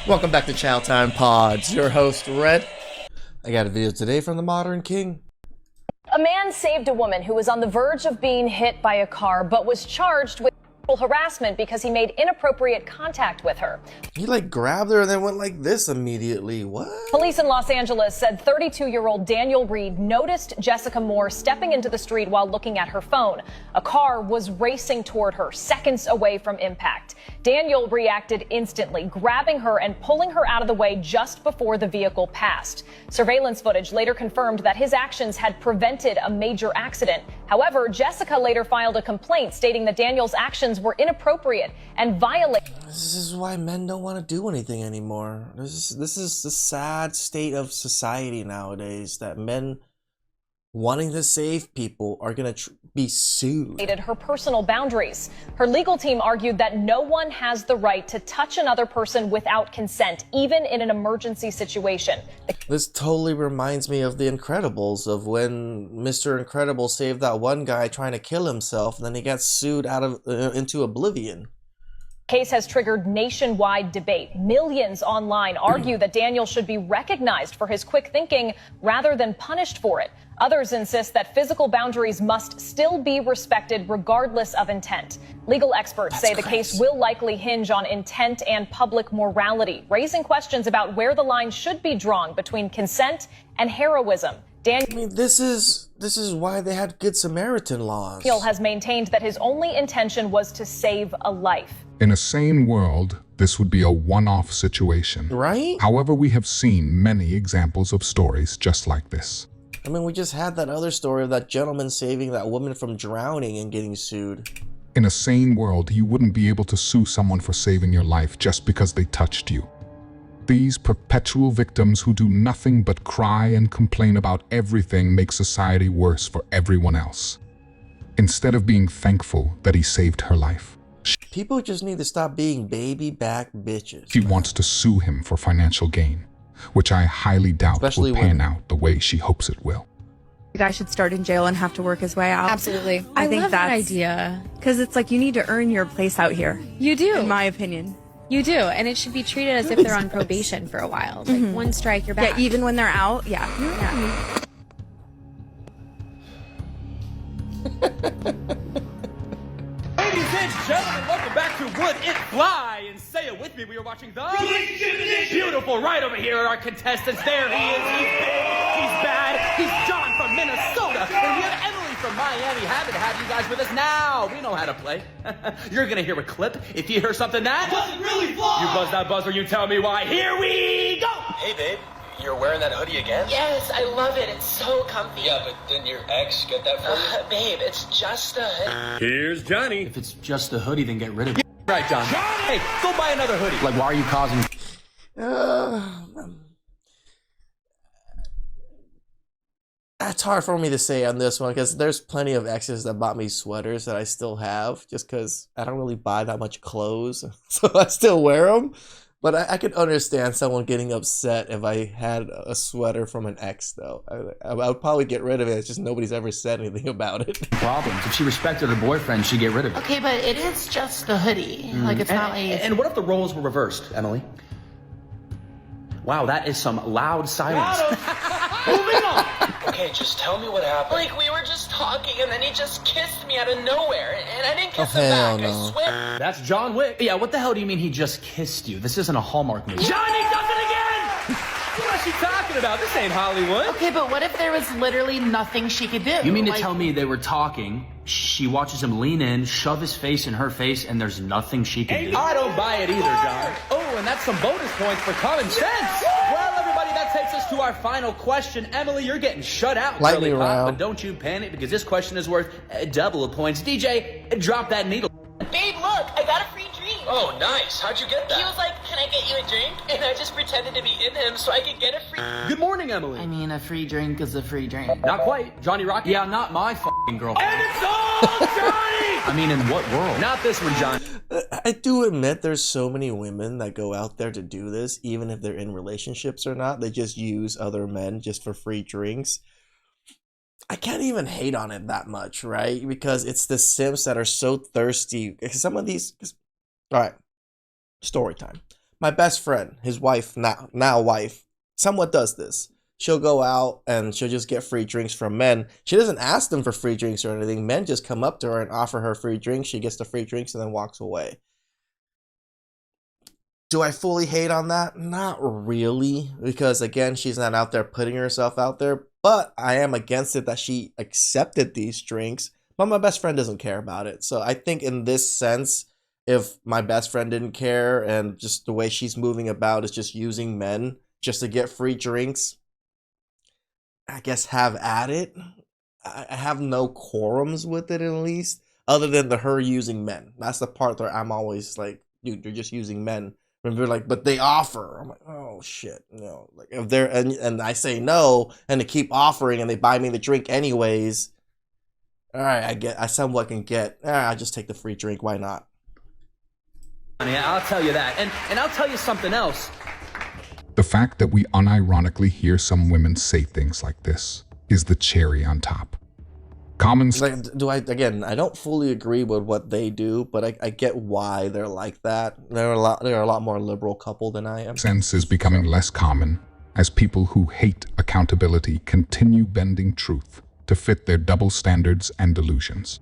Welcome back to Chow Time Pods. Your host, Red. I got a video today from the Modern King. A man saved a woman who was on the verge of being hit by a car, but was charged with harassment because he made inappropriate contact with her. He grabbed her and then went like this immediately. What? Police in Los Angeles said 32-year-old Daniel Reed noticed Jessica Moore stepping into the street while looking at her phone. A car was racing toward her seconds away from impact. Daniel reacted instantly, grabbing her and pulling her out of the way just before the vehicle passed. Surveillance footage later confirmed that his actions had prevented a major accident. However, Jessica later filed a complaint stating that Daniel's actions were inappropriate and violated. This is why men don't want to do anything anymore. This is the sad state of society nowadays, that men wanting to save people are going to be sued. Her personal boundaries. Her legal team argued that no one has the right to touch another person without consent, even in an emergency situation. This totally reminds me of The Incredibles, of when Mr. Incredible saved that one guy trying to kill himself, and then he got sued out of into oblivion. Case has triggered nationwide debate. Millions online argue that Daniel should be recognized for his quick thinking rather than punished for it. Others insist that physical boundaries must still be respected regardless of intent. Legal experts say the case will likely hinge on intent and public morality, raising questions about where the line should be drawn between consent and heroism. I mean, this is why they had Good Samaritan laws. Daniel has maintained that his only intention was to save a life. In a sane world, this would be a one-off situation. Right? However, we have seen many examples of stories just like this. I mean, we just had that other story of that gentleman saving that woman from drowning and getting sued. In a sane world, you wouldn't be able to sue someone for saving your life just because they touched you. These perpetual victims who do nothing but cry and complain about everything make society worse for everyone else, instead of being thankful that he saved her life. People just need to stop being baby back bitches. She wants to sue him for financial gain, which I highly doubt will pan out the way she hopes it will. The guy should start in jail and have to work his way out. Absolutely. I think love that's that idea. Because it's like you need to earn your place out here. You do. In my opinion. You do. And it should be treated as if they're on probation for a while. Like one strike, you're back. Yeah, even when they're out. Yeah. Ladies and gentlemen, welcome back to Would It Fly? And say it with me, we are watching the Relationship Edition. Beautiful, right over here are our contestants. There he is, he's big, he's bad, he's John from Minnesota, and we have Emily from Miami. Happy to have you guys with us now. We know how to play. You're gonna hear a clip. If you hear something that doesn't really fly, you buzz that buzzer, you tell me why. Here we go! Hey babe, you're wearing that hoodie again? Yes, I love it. It's so comfy. Yeah, but didn't your ex get that for you? Babe, it's just a hoodie. Here's Johnny. If it's just a hoodie, then get rid of it. Right, John. Hey, go buy another hoodie. Like, why are you causing... That's hard for me to say on this one, because there's plenty of exes that bought me sweaters that I still have, just because I don't really buy that much clothes, so I still wear them. But I could understand someone getting upset if I had a sweater from an ex, though. I would probably get rid of it. It's just nobody's ever said anything about it. Problems. If she respected her boyfriend, she'd get rid of it. Okay, but it is just a hoodie. Like, it's not like... And what if the roles were reversed, Emily? Wow, that is some loud silence. Moving on! Okay, just tell me what happened. Like, we were just talking, and then he just kissed me out of nowhere, and I didn't kiss him hell back, no. I swear. That's John Wick. Yeah, what the hell do you mean he just kissed you? This isn't a Hallmark movie. Johnny does it again! What's she talking about? This ain't Hollywood. Okay, but what if there was literally nothing she could do? You mean to Like, tell me they were talking, she watches him lean in, shove his face in her face, and there's nothing she can do? I don't buy it either, John. Oh, and that's some bonus points for common sense. Well, everybody, that takes us to our final question. Emily, you're getting shut out. Lightning really hot, round. but don't you panic, because this question is worth double points. DJ, drop that needle. Babe, look, I got a free drink. Oh, nice. How'd you get that? He was like, can I get you a drink? And I just pretended to be in him so I could get a free... Good morning, Emily. I mean, a free drink is a free drink. Not quite. Johnny Rocket? Yeah, not my f***ing girlfriend. And it's all Johnny! I mean, in what world? Not this one, John. I do admit there's so many women that go out there to do this, even if they're in relationships or not. They just use other men just for free drinks. I can't even hate on it that much, right? Because it's the simps that are so thirsty. Some of these... All right, story time. my best friend, his wife, now wife, somewhat does this. She'll go out and she'll just get free drinks from men. She doesn't ask them for free drinks or anything. Men just come up to her and offer her free drinks. She gets the free drinks and then walks away. Do I fully hate on that? Not really, because again, she's not out there putting herself out there, but I am against it that she accepted these drinks, but my best friend doesn't care about it. So I think in this sense, if my best friend didn't care and just the way she's moving about is just using men just to get free drinks, I guess have at it. I have no quorums with it, at least, other than her using men. That's the part where I'm always like, dude, you're just using men. And they're like, but they offer. I'm like, oh shit, no. Like if they're and I say no, and they keep offering, and they buy me the drink anyways. All right, I somewhat can get. I'll just take the free drink. Why not? I'll tell you that, and I'll tell you something else. The fact that we unironically hear some women say things like this is the cherry on top. I don't fully agree with what they do, but I get why they're like that. They're a lot more liberal couple than I am. Sense is becoming less common as people who hate accountability continue bending truth to fit their double standards and delusions.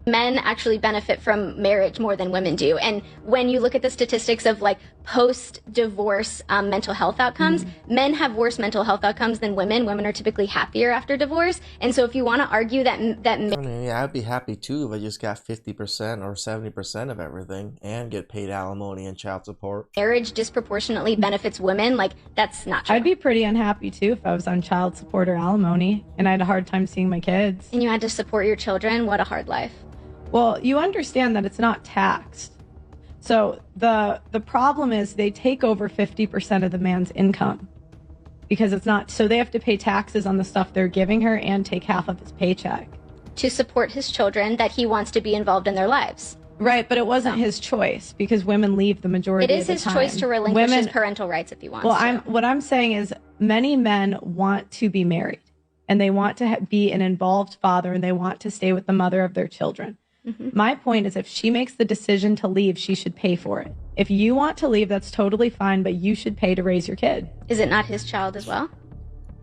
Men actually benefit from marriage more than women do. And when you look at the statistics of like post-divorce mental health outcomes, men have worse mental health outcomes than women. Women are typically happier after divorce. And so if you want to argue that I'd be happy too if I just got 50% or 70% of everything and get paid alimony and child support. Marriage disproportionately benefits women, like that's not true. I'd be pretty unhappy too if I was on child support or alimony and I had a hard time seeing my kids. And you had to support your children. What a hard life. Well, you understand that it's not taxed. So the problem is they take over 50% of the man's income because it's not, so they have to pay taxes on the stuff they're giving her and take half of his paycheck. To support his children that he wants to be involved in their lives. Right, but it wasn't his choice because women leave the majority of the time. It is his choice to relinquish his parental rights if he wants to. What I'm saying is many men want to be married and they want to be an involved father and they want to stay with the mother of their children. My point is if she makes the decision to leave, she should pay for it. If you want to leave, that's totally fine, but you should pay to raise your kid. Is it not his child as well?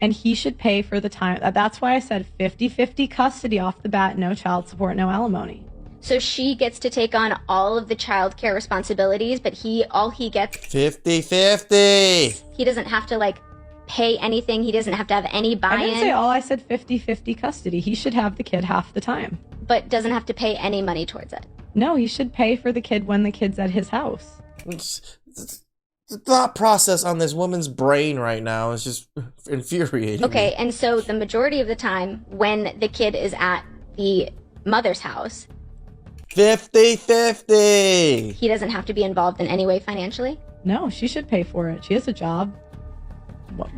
And he should pay for the time. That's why I said 50-50 custody off the bat, no child support, no alimony. So she gets to take on all of the child care responsibilities, but all he gets 50-50. He doesn't have to like pay anything. He doesn't have to have any buy-in. I didn't say all. I said 50-50 custody. He should have the kid half the time. But doesn't have to pay any money towards it. No, he should pay for the kid when the kid's at his house. The thought process on this woman's brain right now is just infuriating. Okay, and so the majority of the time when the kid is at the mother's house, 50-50. He doesn't have to be involved in any way financially? No, she should pay for it. She has a job.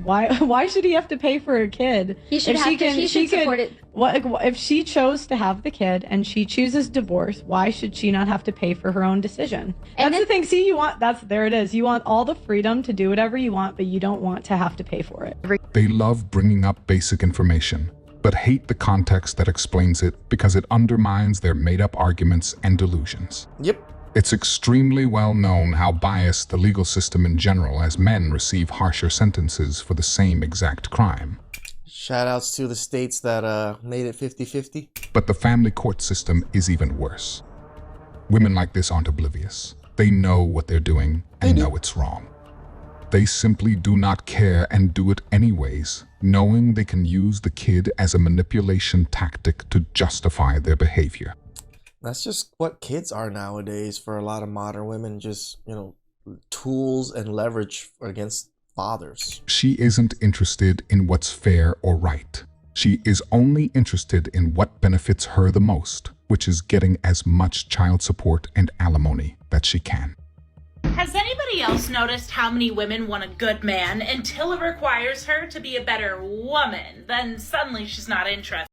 Why should he have to pay for a kid? He should support it. If she chose to have the kid and she chooses divorce, why should she not have to pay for her own decision? That's the thing. See, there it is. You want all the freedom to do whatever you want, but you don't want to have to pay for it. They love bringing up basic information, but hate the context that explains it because it undermines their made-up arguments and delusions. Yep. It's extremely well known how biased the legal system in general as men receive harsher sentences for the same exact crime. Shout outs to the states that made it 50-50. But the family court system is even worse. Women like this aren't oblivious. They know what they're doing and know it's wrong. They simply do not care and do it anyways, knowing they can use the kid as a manipulation tactic to justify their behavior. That's just what kids are nowadays for a lot of modern women, just, tools and leverage against fathers. She isn't interested in what's fair or right. She is only interested in what benefits her the most, which is getting as much child support and alimony that she can. Has anybody else noticed how many women want a good man until it requires her to be a better woman? Then suddenly she's not interested.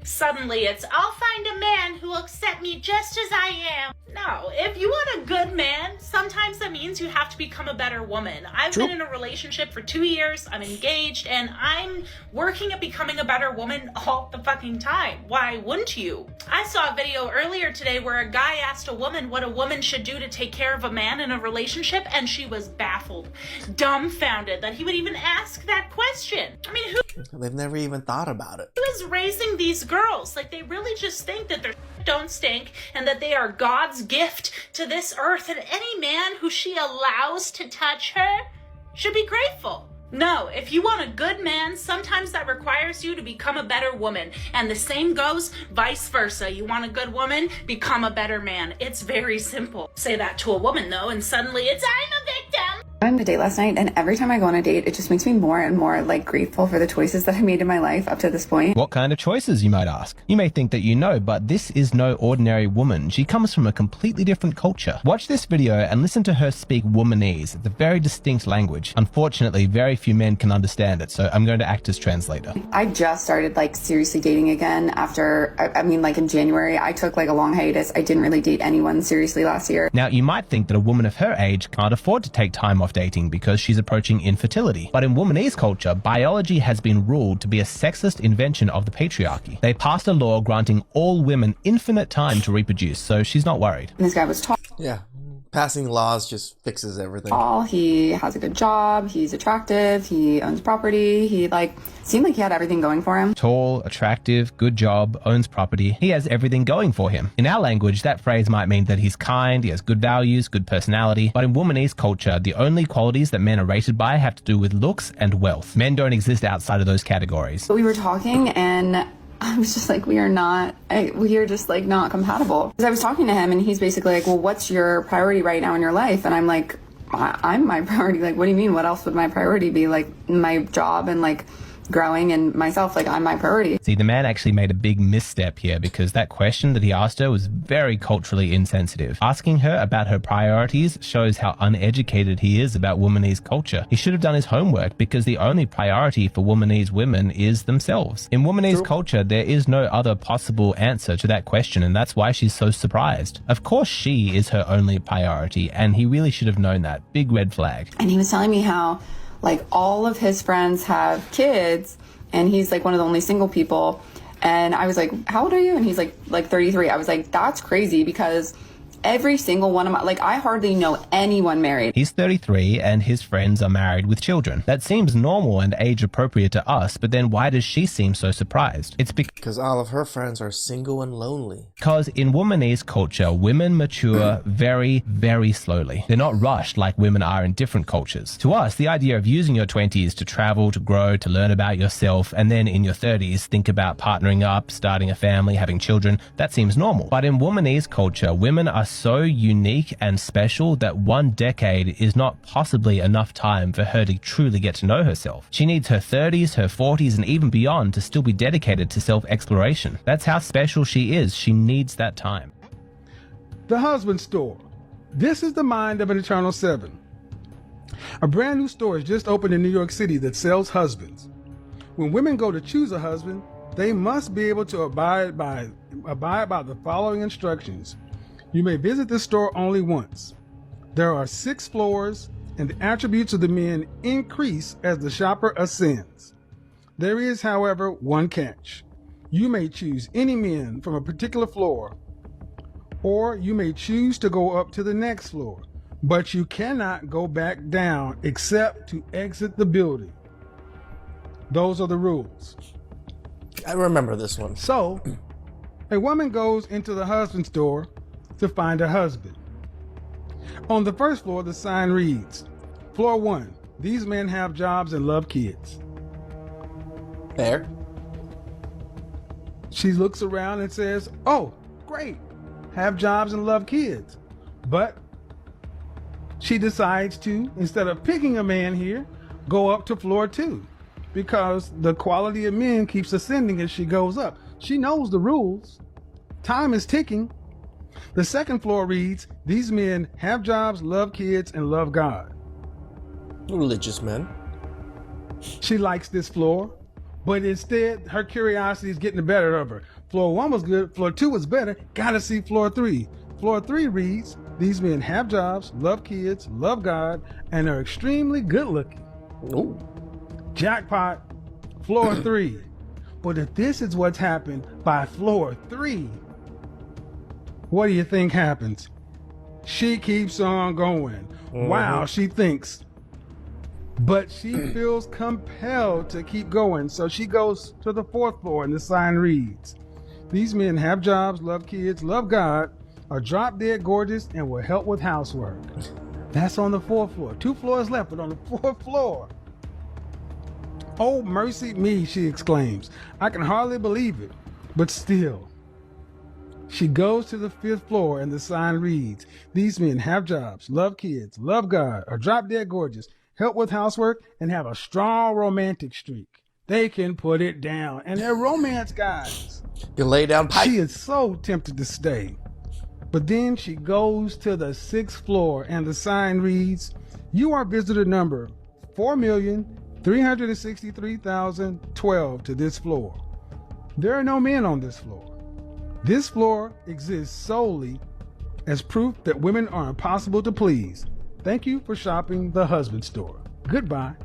Suddenly it's, I'll find a man who will accept me just as I am. No, if you want a good man, sometimes that means means you have to become a better woman. I've been in a relationship for 2 years, I'm engaged, and I'm working at becoming a better woman all the fucking time. Why wouldn't you? I saw a video earlier today where a guy asked a woman what a woman should do to take care of a man in a relationship, and she was baffled, dumbfounded that he would even ask that question. I mean, They've never even thought about it. who is raising these girls? Like, they really just think that their don't stink and that they are God's gift to this earth, and any man who she allows to touch her should be grateful. No, if you want a good man, sometimes that requires you to become a better woman. And the same goes vice versa. You want a good woman, become a better man. It's very simple. Say that to a woman, though, and suddenly it's, I'm a victim. I went on a date last night, and every time I go on a date, it just makes me more and more like grateful for the choices that I made in my life up to this point. What kind of choices, you might ask? You may think that you know, but this is no ordinary woman. She comes from a completely different culture. Watch this video and listen to her speak Womanese. It's a very distinct language. Unfortunately, very few men can understand it, so I'm going to act as translator. I just started like seriously dating again after, I mean, like in January. I took like a long hiatus. I didn't really date anyone seriously last year. Now, you might think that a woman of her age can't afford to take time off dating because she's approaching infertility. But in Womanese culture, biology has been ruled to be a sexist invention of the patriarchy. They passed a law granting all women infinite time to reproduce, so she's not worried. And this guy was tall. Yeah. Passing laws just fixes everything. He has a good job, he's attractive, he owns property, he seemed like he had everything going for him. Tall, attractive, good job, owns property. He has everything going for him. In our language, that phrase might mean that he's kind, he has good values, good personality. But in Womanese culture, the only qualities that men are rated by have to do with looks and wealth. Men don't exist outside of those categories. But we were talking, and I was just like, we are just like not compatible. Because I was talking to him, and he's basically like, well, what's your priority right now in your life? And I'm like, I'm my priority. Like, what do you mean? What else would my priority be? Like my job and like growing and myself, like I'm my priority. See, the man actually made a big misstep here because that question that he asked her was very culturally insensitive. Asking her about her priorities shows how uneducated he is about Womanese culture. He should have done his homework because the only priority for Womanese women is themselves. In Womanese culture, there is no other possible answer to that question, and that's why she's so surprised. Of course, she is her only priority, and he really should have known that. Big red flag. And he was telling me how like all of his friends have kids and he's like one of the only single people. And I was like, how old are you? And he's like 33. I was like, that's crazy because every single one of my, like, I hardly know anyone married. He's 33 and his friends are married with children. That seems normal and age appropriate to us, but then why does she seem so surprised? It's because all of her friends are single and lonely. Because in Womanese culture, women mature very, very slowly. They're not rushed like women are in different cultures. To us, the idea of using your 20s to travel, to grow, to learn about yourself, and then in your 30s, think about partnering up, starting a family, having children, that seems normal. But in Womanese culture, women are so unique and special that 1 decade is not possibly enough time for her to truly get to know herself. She needs her 30s, her 40s, and even beyond to still be dedicated to self-exploration. That's how special she is. She needs that time. The Husband Store. This is the mind of an Eternal 7. A brand new store has just opened in New York City that sells husbands. When women go to choose a husband, they must be able to abide by the following instructions. You may visit the store only once. There are 6 floors, and the attributes of the men increase as the shopper ascends. There is, however, one catch. You may choose any men from a particular floor, or you may choose to go up to the next floor, but you cannot go back down except to exit the building. Those are the rules. I remember this one. So, a woman goes into the husband store to find a husband. On the first floor, the sign reads, Floor 1, these men have jobs and love kids. Fair. She looks around and says, oh, great, have jobs and love kids. But she decides to, instead of picking a man here, go up to floor 2 because the quality of men keeps ascending as she goes up. She knows the rules. Time is ticking. The second floor reads, these men have jobs, love kids, and love God. Religious men. She likes this floor, but instead her curiosity is getting the better of her. Floor 1 was good, floor 2 was better, gotta see floor 3. Floor 3 reads, These men have jobs, love kids, love God, and are extremely good looking. Ooh. Jackpot, floor 3. But if this is what's happened by floor 3, what do you think happens? She keeps on going. Wow, she thinks. But she feels compelled to keep going. So she goes to the 4th floor and the sign reads, these men have jobs, love kids, love God, are drop dead gorgeous, and will help with housework. That's on the 4th floor. 2 floors left, but on the 4th floor. Oh, mercy me, she exclaims. I can hardly believe it, but still. She goes to the 5th floor and the sign reads, these men have jobs, love kids, love God, are drop dead gorgeous, help with housework, and have a strong romantic streak. They can put it down. And they're romance guys. You lay down pipe. She is so tempted to stay. But then she goes to the 6th floor and the sign reads, you are visitor number 4,363,012 to this floor. There are no men on this floor. This floor exists solely as proof that women are impossible to please. Thank you for shopping the husband store. Goodbye.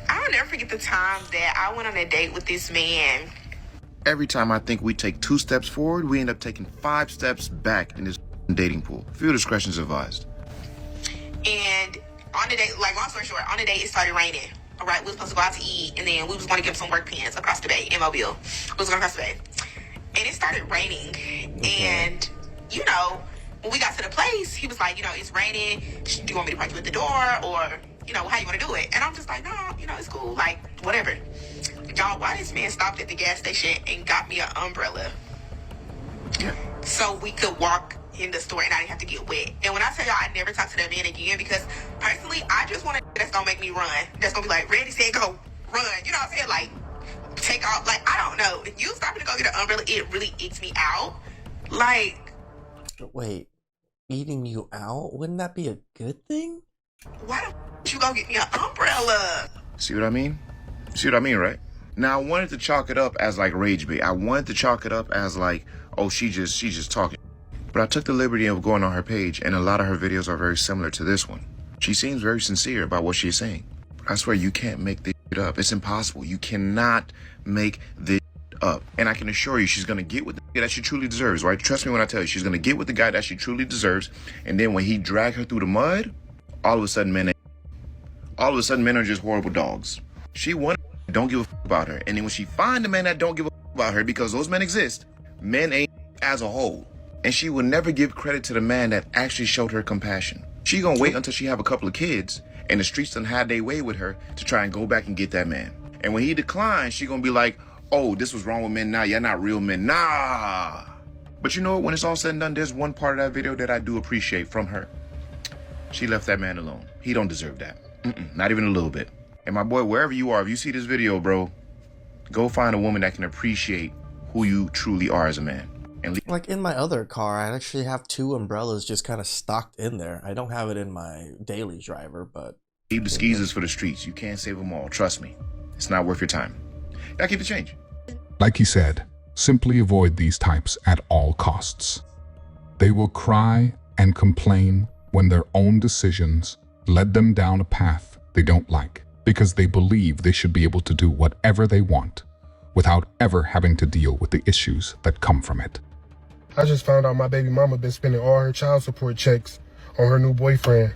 I'll never forget the time that I went on a date with this man. Every time I think we take 2 steps forward, we end up taking 5 steps back in this dating pool. Field discretion is advised. And on the date, like long story short, on the date it started raining. All right, we were supposed to go out to eat, and then we was going to get some work pants across the bay in Mobile. We was going across the bay, and it started raining. And you know, when we got to the place, he was like, you know, it's raining. Do you want me to park you at the door, or you know, how you want to do it? And I'm just like, no, you know, it's cool, like whatever. Y'all, why this man stopped at the gas station and got me an umbrella so we could walk in the store and I didn't have to get wet. And when I tell y'all I never talk to that man again, because personally I just want to that's gonna make me run. That's gonna be like, Randy said go run. You know what I'm saying? Like take off. Like I don't know. If you stopping to go get an umbrella, it really icks me out. Like wait, eating you out? Wouldn't that be a good thing? Why don't you go get me an umbrella? See what I mean? See what I mean, right? Now, I wanted to chalk it up as like rage bait. I wanted to chalk it up as like, oh, she's just talking. But I took the liberty of going on her page, and a lot of her videos are very similar to this one. She seems very sincere about what she's saying. But I swear, you can't make this shit up. It's impossible. You cannot make this up. And I can assure you, she's going to get with the guy that she truly deserves, right? Trust me when I tell you, she's going to get with the guy that she truly deserves. And then when he dragged her through the mud, all of a sudden, men are just horrible dogs. She wanted don't give a fuck about her. And then when she find a man that don't give a fuck about her, because those men exist, men ain't as a whole. And she will never give credit to the man that actually showed her compassion. She gonna wait until she have a couple of kids and the streets done had their way with her to try and go back and get that man. And when he declines, she gonna be like, oh, this was wrong with men now. You're not real men. Nah. But you know what? When it's all said and done, there's one part of that video that I do appreciate from her. She left that man alone. He don't deserve that. Not even a little bit. And my boy, wherever you are, if you see this video, bro, go find a woman that can appreciate who you truly are as a man. And like in my other car, I actually have 2 umbrellas just kind of stocked in there. I don't have it in my daily driver, but leave the skeezers for the streets. You can't save them all. Trust me. It's not worth your time. Gotta keep the change. Like he said, simply avoid these types at all costs. They will cry and complain when their own decisions led them down a path they don't like, because they believe they should be able to do whatever they want without ever having to deal with the issues that come from it. I just found out my baby mama been spending all her child support checks on her new boyfriend.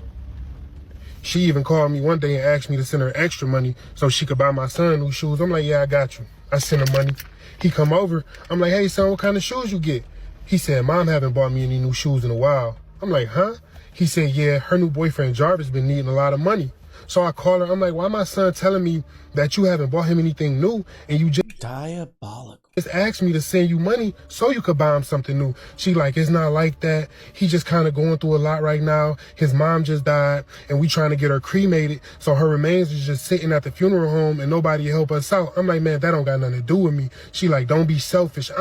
She even called me one day and asked me to send her extra money so she could buy my son new shoes. I'm like, yeah, I got you. I sent him money. He come over. I'm like, hey, son, what kind of shoes you get? He said, Mom haven't bought me any new shoes in a while. I'm like, huh? He said, yeah, her new boyfriend Jarvis been needing a lot of money. So I called her. I'm like, why my son telling me that you haven't bought him anything new and you just Diabolical. Just asked me to send you money so you could buy him something new. She like, it's not like that. He just kind of going through a lot right now. His mom just died and we trying to get her cremated. So her remains is just sitting at the funeral home and nobody help us out. I'm like, man, that don't got nothing to do with me. She like, don't be selfish.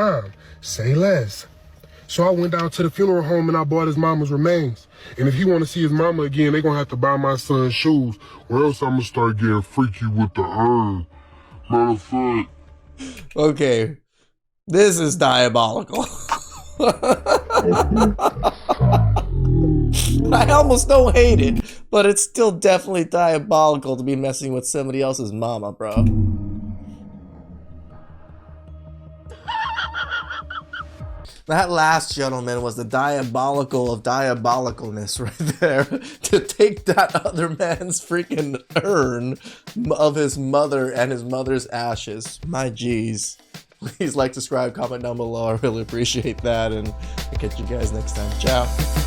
Say less. So I went down to the funeral home and I bought his mama's remains. And if he want to see his mama again, they gonna have to buy my son shoes, or else I'm gonna start getting freaky with the urn. Matter of fact. Okay, this is diabolical. I almost don't hate it, but it's still definitely diabolical to be messing with somebody else's mama, bro. That last gentleman was the diabolical of diabolicalness right there. To take that other man's freaking urn of his mother and his mother's ashes. My geez. Please like, subscribe, comment down below. I really appreciate that. And I'll catch you guys next time. Ciao.